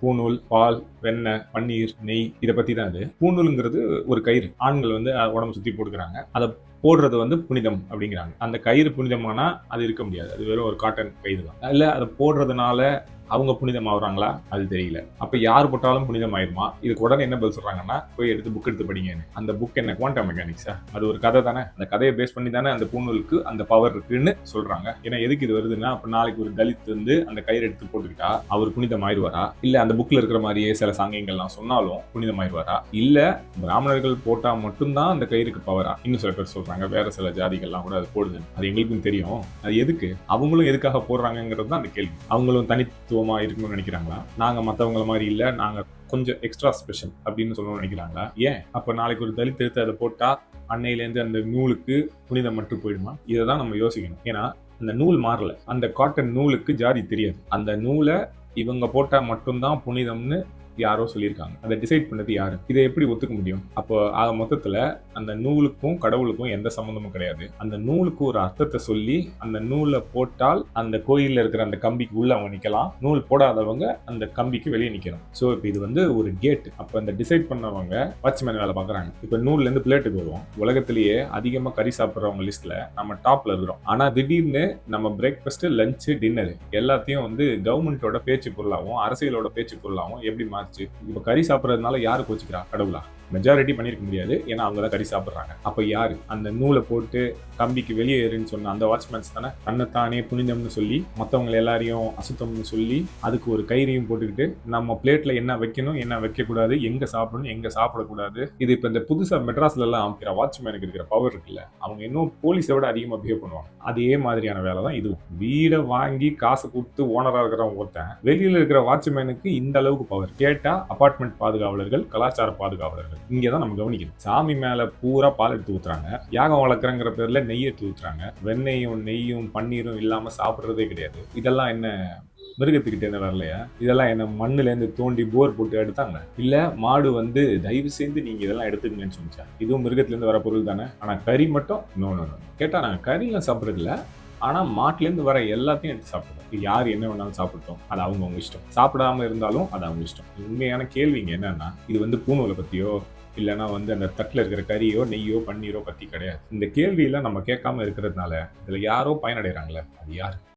பூநூல், பால், வெண்ணெய், பன்னீர், நெய் இதை பத்தி தான் இது. பூநூலுங்கிறது ஒரு கயிறு. ஆண்கள் வந்து உடம்பு சுத்தி போட்டுக்கிறாங்க. அதை போடுறது வந்து புனிதம் அப்படிங்கிறாங்க. அந்த கயிறு புனிதமானா அது இருக்க முடியாது. அது வெறும் ஒரு காட்டன் கயிறு தான். இல்ல அதை போடுறதுனால அவங்க புனிதம் ஆகுறாங்களா அது தெரியல. அப்ப யார் போட்டாலும் புனிதம் ஆயிருமா? இதுக்கு உடனே என்ன பதில் சொல்றாங்கன்னா, போய் எடுத்து புக் எடுத்து படிங்கன்னு. அந்த புக் என்ன குவாண்டம் மெக்கானிக்ஸா? அது ஒரு கதை தானே. அந்த கதையை பேஸ் பண்ணி தானே அந்த பூநூலுக்கு அந்த பவர் இருக்குன்னு சொல்றாங்க. ஏன்னா எதுக்கு இது வருதுன்னா, அப்ப நாளைக்கு ஒரு தலித் வந்து அந்த கயிறு எடுத்து போட்டுக்கிட்டா அவர் புனிதம் ஆயிடுவாரா? இல்ல அந்த புக்ல இருக்கிற மாதிரியே சில சாங்கியங்கள்லாம் சொன்னாலும் புனிதம் ஆயிடுவாரா? இல்ல பிராமணர்கள் போட்டா மட்டும்தான் அந்த கயிறுக்கு பவரா? இன்னும் சில பேர் சொல்றாங்க வேற சில ஜாதிகள்லாம் கூட அது போடுது. அது எங்களுக்கும் தெரியும். அது எதுக்கு? அவங்களும் எதுக்காக போடுறாங்கிறது தான் அந்த கேள்வி. அவங்களும் தனித்துவமா இருக்கணும்னு நினைக்கிறாங்களா? நாங்க மத்தவங்கள மாதிரி இல்ல, நாங்க கொஞ்சம் எக்ஸ்ட்ரா ஸ்பெஷல் அப்படின்னு சொல்லணும்னு நினைக்கிறாங்களா? ஏன் அப்ப நாளைக்கு ஒரு தலித் எடுத்து அதை போட்டா அன்னையிலேருந்து அந்த நூலுக்கு புனிதம் மட்டும் போயிடுமா? இதை தான் நம்ம யோசிக்கணும். ஏன்னா அந்த நூல் மாறல. அந்த காட்டன் நூலுக்கு ஜாதி தெரியாது. அந்த நூலை இவங்க போட்டா மட்டும்தான் புனிதம்னு யாரோ சொல்லியிருக்காங்க. அதை டிசைட் பண்ணது யாரு? இதை எப்படி ஒத்துக்க முடியும்? அப்போ மொத்தத்துல அந்த நூலுக்கும் கடவுளுக்கும் எந்த சம்பந்தமும் கிடையாது. அந்த நூலுக்கு ஒரு அர்த்தத்தை சொல்லி அந்த நூலை போட்டால் அந்த கோயில்ல இருக்கிற அந்த கம்பிக்கு உள்ள அவங்க நிக்கலாம். நூல் போடாதவங்க அந்த கம்பிக்கு வெளியே நிக்கணும். சோ இப்போ இது வந்து ஒரு கேட். அப்ப அந்த டிசைட் பண்ணவங்க வாட்ச்மேன் வேலை பாக்குறாங்க. இப்ப நூல்ல இருந்து பிளேட்டுக்கு வருவோம். உலகத்திலேயே அதிகமா கறி சாப்பிட்றவங்க லிஸ்ட்ல நம்ம டாப்ல இருக்கிறோம். ஆனா திடீர்னு நம்ம பிரேக்ஃபாஸ்ட், லஞ்ச், டின்னர் எல்லாத்தையும் வந்து கவர்மெண்டோட பேச்சு பொருளாகவும் அரசியலோட பேச்சு பொருளாகவும் எப்படி இப்ப கறி சாப்பிடறதுனால யாரு கோச்சிக்கிறா? கடவுளா? மெஜாரிட்டி பண்ணிருக்க முடியாது. ஏன்னா அவங்க தான் கறி சாப்பிடுறாங்க. அப்ப யாரு அந்த நூலை போட்டு கம்பிக்கு வெளியே ஏறுன்னு சொன்ன அந்த வாட்ச்மேன்ஸ் தானே தன்னைத்தானே புனிதம்னு சொல்லி மற்றவங்க எல்லாரையும் அசுத்தம்னு சொல்லி அதுக்கு ஒரு கயிறையும் போட்டுக்கிட்டு நம்ம பிளேட்ல என்ன வைக்கணும், என்ன வைக்க கூடாது, எங்க சாப்பிடணும், எங்க சாப்பிடக்கூடாது. இது இப்ப இந்த புதுசா மெட்ராஸ்ல எல்லாம் அமைக்கிற வாட்ச்மேனுக்கு இருக்கிற பவர் இருக்குல்ல, அவங்க இன்னும் போலீஸை விட அதிகமா பிஹேவ் பண்ணுவாங்க. அதே மாதிரியான வேலை தான் இது. வீடை வாங்கி காசு கொடுத்து ஓனரா இருக்கிறவங்க ஒருத்தன் வெளியில இருக்கிற வாட்ச்மேனுக்கு இந்த அளவுக்கு பவர். கேட்டா அபார்ட்மெண்ட் பாதுகாவலர்கள், கலாச்சார பாதுகாவலர்கள். இங்கதான் நம்ம கவனிக்கணும். சாமி மேல பூரா பால் எடுத்து ஊத்துறாங்க. யாகம் வளர்க்குறங்கிற பேர்ல நெய் எடுத்து ஊத்துறாங்க. வெண்ணெயும் நெய்யும் பன்னீரும் இல்லாம சாப்பிடுறதே கிடையாது. இதெல்லாம் என்ன மிருகத்துக்கிட்ட என்ன வரலையா? இதெல்லாம் என்ன மண்ணுல இருந்து தோண்டி போர் போட்டு எடுத்தாங்க? இல்ல மாடு வந்து தயவு செய்து நீங்க இதெல்லாம் எடுத்துக்கங்கன்னு சொல்லிச்சா? இதுவும் மிருகத்துல இருந்து வர பொருள் தானே. ஆனா கறி மட்டும் நோ. கேட்டா நாங்க கறிலாம் சாப்பிடுறது இல்ல, ஆனா மாட்டுல இருந்து வர எல்லாத்தையும் எடுத்து சாப்பிடுறோம். யார் என்ன வேணாலும் சாப்பிட்டோம், அது அவங்க இஷ்டம். சாப்பிடாம இருந்தாலும் அது அவங்க இஷ்டம். உண்மையான கேள்விங்க என்னன்னா, இது வந்து பூநூலை பத்தியோ இல்லைன்னா வந்து அந்த தட்டில் இருக்கிற கறியோ நெய்யோ பன்னீரோ பத்தி கிடையாது. இந்த கேள்வியெல்லாம் நம்ம கேட்காம இருக்கிறதுனால இதுல யாரோ பயனடைகிறாங்களே, அது யாரு?